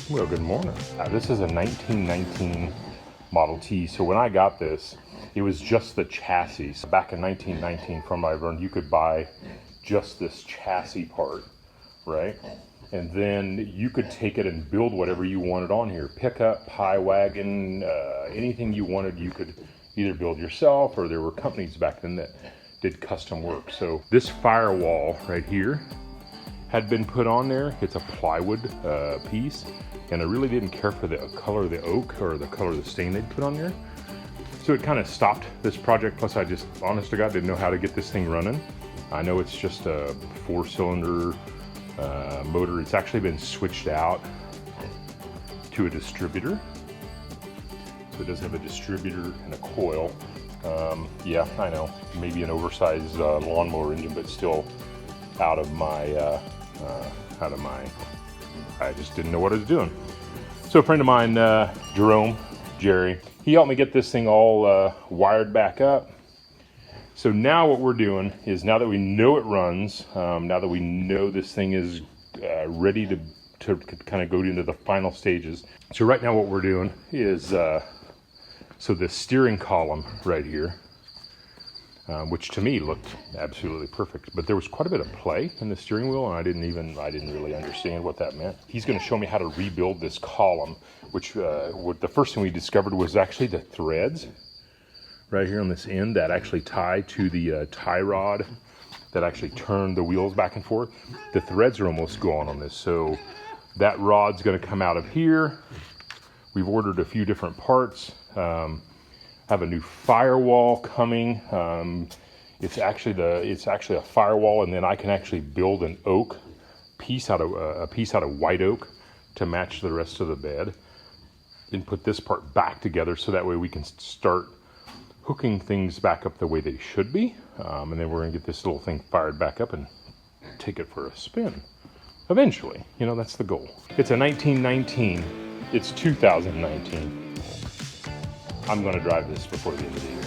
Well, good morning. This is a 1919 Model T. So when I got this, it was just the chassis. Back in 1919 from I learned you could buy just this chassis part, right? And then you could take it and build whatever you wanted on here. Pickup, pie wagon, anything you wanted, you could either build yourself, or there were companies back then that did custom work. So this firewall right here had been put on there. It's a plywood piece, and I really didn't care for the color of the oak or the color of the stain they'd put on there. So it kind of stopped this project. Plus I just, honest to God, didn't know how to get this thing running. I know it's just a 4-cylinder motor. It's actually been switched out to a distributor. So it does have a distributor and a coil. Yeah, I know, maybe an oversized lawnmower engine, but still out of my, I just didn't know what I was doing. So a friend of mine, Jerry, he helped me get this thing all wired back up. So now what we're doing is, now that we know it runs, now that we know this thing is ready to kind of go into the final stages. So right now what we're doing is, so the steering column right here, which to me looked absolutely perfect, but there was quite a bit of play in the steering wheel, and I didn't really understand what that meant. He's going to show me how to rebuild this column, which the first thing we discovered was actually the threads right here on this end that actually tie to the tie rod that actually turn the wheels back and forth. The threads are almost gone on this, so that rod's going to come out of here. We've ordered a few different parts. Have a new firewall coming. It's actually a firewall, and then I can actually build an oak piece out of a piece out of white oak to match the rest of the bed, and put this part back together so that way we can start hooking things back up the way they should be, and then we're gonna get this little thing fired back up and take it for a spin eventually. You know, that's the goal. It's a 1919. It's 2019. I'm going to drive this before the end of the year.